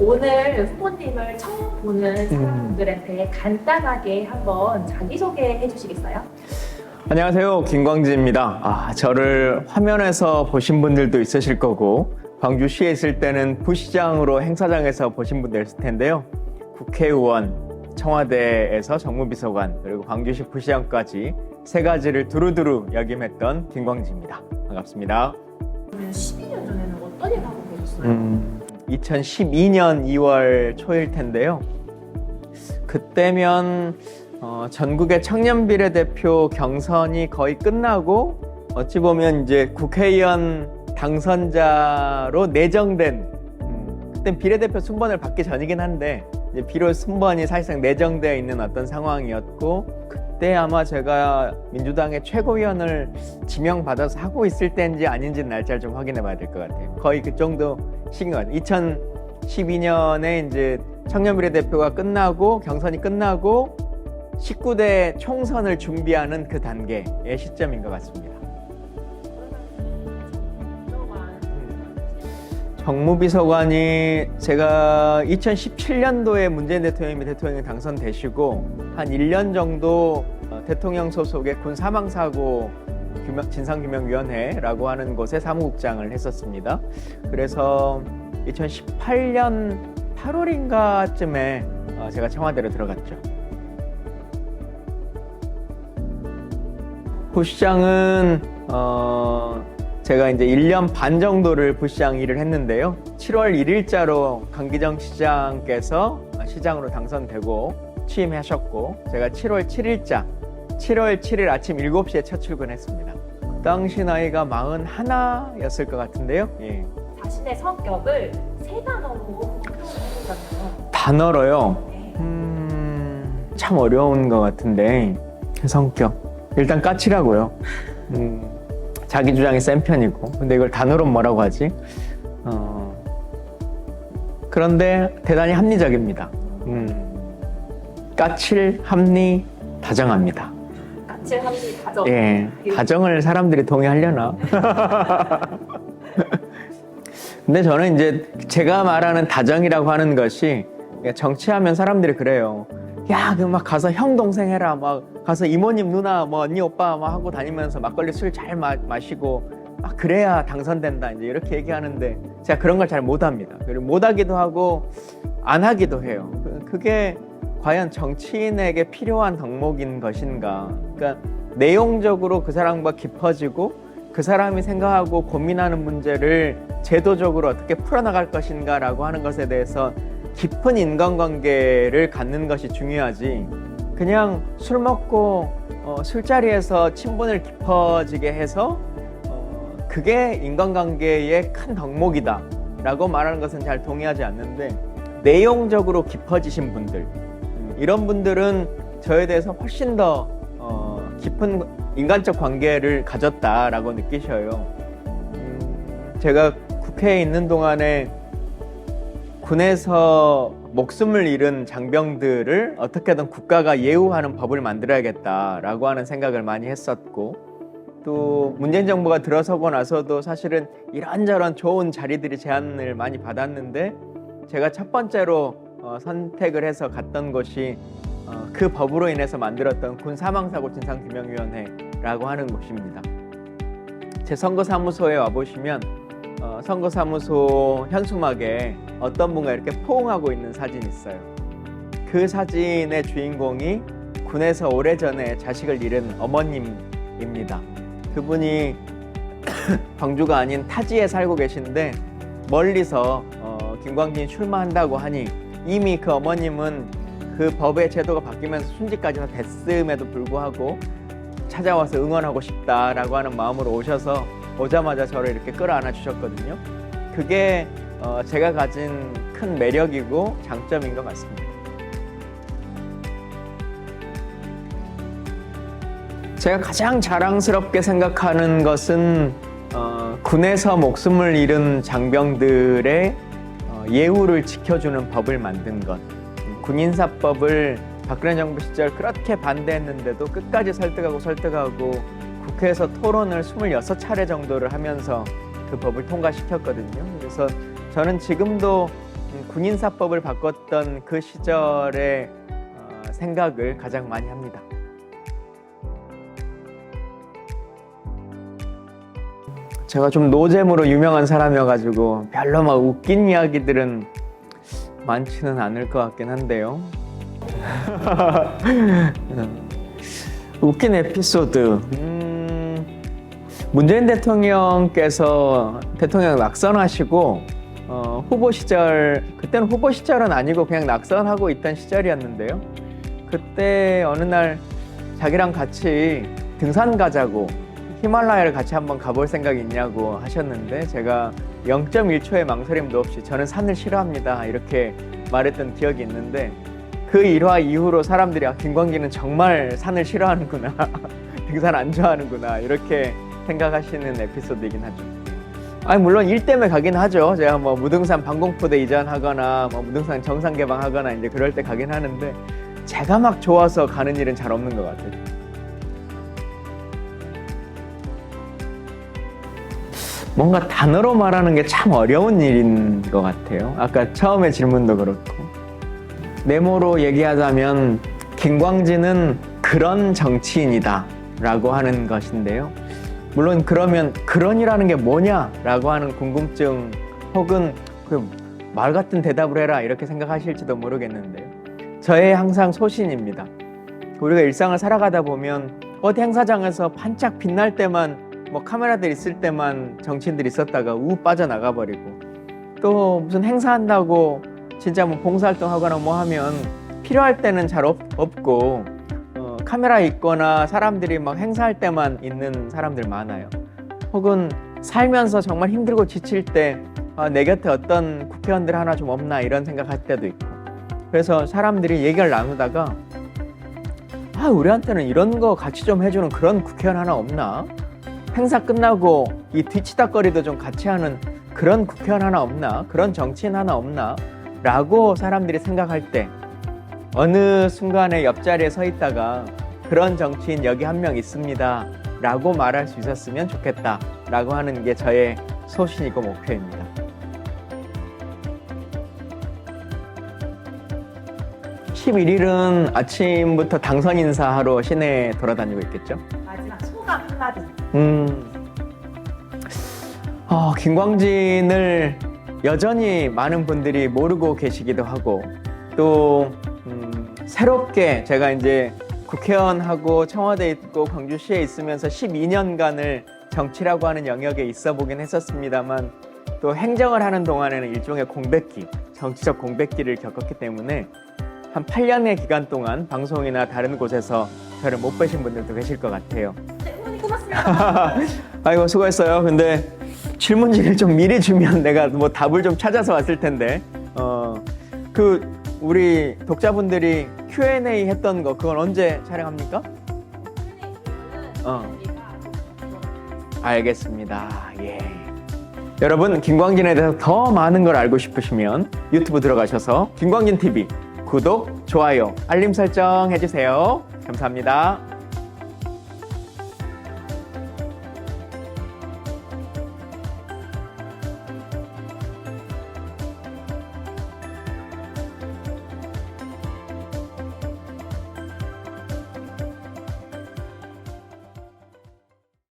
오늘 후보님을 처음 보는 사람들한테 간단하게 한번 자기소개해 주시겠어요? 안녕하세요, 김광진입니다. 저를 화면에서 보신 분들도 있으실 거고 광주시에 있을 때는 부시장으로 행사장에서 보신 분들 있을 텐데요. 국회의원, 청와대에서 정무비서관, 그리고 광주시 부시장까지 세 가지를 두루두루 역임했던 김광진입니다. 반갑습니다. 12년 전에는 어떤 일 하고 계셨어요? 2012년 2월 초일 텐데요. 그때면 전국의 청년 비례대표 경선이 거의 끝나고 어찌 보면 이제 국회의원 당선자로 내정된 그땐 비례대표 순번을 받기 전이긴 한데 이제 비례 순번이 사실상 내정되어 있는 어떤 상황이었고 그때 아마 제가 민주당의 최고위원을 지명받아서 하고 있을 때인지 아닌지 날짜를 좀 확인해 봐야 될 것 같아요. 거의 그 정도 시기인 것 같아요. 2012년에 이제 청년 비례대표가 끝나고 경선이 끝나고 19대 총선을 준비하는 그 단계의 시점인 것 같습니다. 정무비서관이 제가 2017년도에 문재인 대통령이 당선되시고 한 1년 정도 대통령 소속의 군 사망사고 진상규명위원회라고 하는 곳에 사무국장을 했었습니다. 그래서 2018년 8월인가쯤에 제가 청와대로 들어갔죠. 부시장은 제가 이제 1년 반 정도를 부시장 일을 했는데요. 7월 1일자로 강기정 시장께서 시장으로 당선되고 취임하셨고 제가 7월 7일 아침 7시에 첫 출근했습니다. 그 당시 나이가 41였을 것 같은데요. 예. 자신의 성격을 세 단어로 표현해준다면 단어로요? 네. 참 어려운 것 같은데 성격 일단 까칠하고요. 자기 주장이 센 편이고 근데 이걸 단어로 뭐라고 하지? 그런데 대단히 합리적입니다. 까칠, 합리, 다정합니다. 까칠, 합리, 다정. 예, 다정을 사람들이 동의하려나? 근데 저는 이제 제가 말하는 다정이라고 하는 것이 정치하면 사람들이 그래요. 야, 그 막 가서 형 동생 해라, 막 가서 이모님 누나, 뭐 언니 오빠 막 하고 다니면서 막걸리 술 잘 마시고 그래야 당선된다 이제 이렇게 얘기하는데 제가 그런 걸 잘 못합니다. 그리고 못하기도 하고 안 하기도 해요. 그게 과연 정치인에게 필요한 덕목인 것인가? 그러니까 내용적으로 그 사람과 깊어지고 그 사람이 생각하고 고민하는 문제를 제도적으로 어떻게 풀어나갈 것인가라고 하는 것에 대해서 깊은 인간관계를 갖는 것이 중요하지 그냥 술 먹고 술자리에서 친분을 깊어지게 해서 그게 인간관계의 큰 덕목이다 라고 말하는 것은 잘 동의하지 않는데 내용적으로 깊어지신 분들 이런 분들은 저에 대해서 훨씬 더 깊은 인간적 관계를 가졌다라고 느끼셔요. 제가 국회에 있는 동안에 군에서 목숨을 잃은 장병들을 어떻게든 국가가 예우하는 법을 만들어야겠다라고 하는 생각을 많이 했었고 또 문재인 정부가 들어서고 나서도 사실은 이런저런 좋은 자리들이 제안을 많이 받았는데 제가 첫 번째로 선택을 해서 갔던 곳이 그 법으로 인해서 만들었던 군 사망사고 진상규명위원회라고 하는 곳입니다. 제 선거사무소에 와보시면 선거사무소 현수막에 어떤 분가 이렇게 포옹하고 있는 사진이 있어요. 그 사진의 주인공이 군에서 오래전에 자식을 잃은 어머님입니다. 그분이 광주가 아닌 타지에 살고 계신데 멀리서 김광진이 출마한다고 하니 이미 그 어머님은 그 법의 제도가 바뀌면서 순직까지 다 됐음에도 불구하고 찾아와서 응원하고 싶다라고 하는 마음으로 오자마자 저를 이렇게 끌어안아 주셨거든요. 그게 제가 가진 큰 매력이고 장점인 것 같습니다. 제가 가장 자랑스럽게 생각하는 것은 군에서 목숨을 잃은 장병들의 예우를 지켜주는 법을 만든 것. 군인사법을 박근혜 정부 시절 그렇게 반대했는데도 끝까지 설득하고 국회에서 토론을 26차례 정도를 하면서 그 법을 통과시켰거든요. 그래서 저는 지금도 군인사법을 바꿨던 그 시절의 생각을 가장 많이 합니다. 제가 좀 노잼으로 유명한 사람이어가지고 별로 막 웃긴 이야기들은 많지는 않을 것 같긴 한데요. 웃긴 에피소드. 문재인 대통령께서 대통령 낙선하시고 후보 시절, 그때는 후보 시절은 아니고 그냥 낙선하고 있던 시절이었는데요. 그때 어느 날 자기랑 같이 등산 가자고, 히말라야를 같이 한번 가볼 생각이 있냐고 하셨는데 제가 0.1초의 망설임도 없이 저는 산을 싫어합니다 이렇게 말했던 기억이 있는데, 그 일화 이후로 사람들이 김광진은 정말 산을 싫어하는구나 등산 안 좋아하는구나 이렇게 생각하시는 에피소드이긴 하죠. 아니 물론 일 때문에 가긴 하죠. 제가 뭐 무등산 방공포대 이전하거나 뭐 무등산 정상 개방하거나 이제 그럴 때 가긴 하는데 제가 막 좋아서 가는 일은 잘 없는 것 같아요. 뭔가 단어로 말하는 게 참 어려운 일인 것 같아요. 아까 처음에 질문도 그렇고. 메모로 얘기하자면 김광진은 그런 정치인이다 라고 하는 것인데요. 물론 그러면 그런이라는 게 뭐냐라고 하는 궁금증 혹은 그 말 같은 대답을 해라 이렇게 생각하실지도 모르겠는데요. 저의 항상 소신입니다. 우리가 일상을 살아가다 보면 어디 행사장에서 반짝 빛날 때만 뭐 카메라들 있을 때만 정치인들이 있었다가 우 빠져나가 버리고, 또 무슨 행사한다고 진짜 뭐 봉사활동 하거나 뭐 하면 필요할 때는 잘 없고 카메라 있거나 사람들이 막 행사할 때만 있는 사람들 많아요. 혹은 살면서 정말 힘들고 지칠 때 내 곁에 어떤 국회의원들 하나 좀 없나 이런 생각할 때도 있고, 그래서 사람들이 얘기를 나누다가 우리한테는 이런 거 같이 좀 해주는 그런 국회의원 하나 없나? 행사 끝나고 이 뒤치다거리도 좀 같이 하는 그런 국회의원 하나 없나? 그런 정치인 하나 없나? 라고 사람들이 생각할 때 어느 순간에 옆자리에 서 있다가 그런 정치인 여기 한 명 있습니다 라고 말할 수 있었으면 좋겠다 라고 하는 게 저의 소신이고 목표입니다. (11일은) 아침부터 당선 인사하러 시내 돌아다니고 있겠죠? 마지막 소감 한마디. 김광진을 여전히 많은 분들이 모르고 계시기도 하고, 또 새롭게 제가 이제 국회의원하고 청와대에 있고 광주시에 있으면서 12년간을 정치라고 하는 영역에 있어 보긴 했었습니다만, 또 행정을 하는 동안에는 일종의 공백기, 정치적 공백기를 겪었기 때문에 한 8년의 기간 동안 방송이나 다른 곳에서 저를 못 뵈신 분들도 계실 것 같아요. 네, 응원이 고맙습니다. 아이고 수고했어요. 근데 질문지를 좀 미리 주면 내가 뭐 답을 좀 찾아서 왔을 텐데, 우리 독자분들이 Q&A 했던 거 그건 언제 촬영합니까? 알겠습니다. 예. 여러분, 김광진에 대해서 더 많은 걸 알고 싶으시면 유튜브 들어가셔서 김광진 TV 구독, 좋아요, 알림 설정 해주세요. 감사합니다.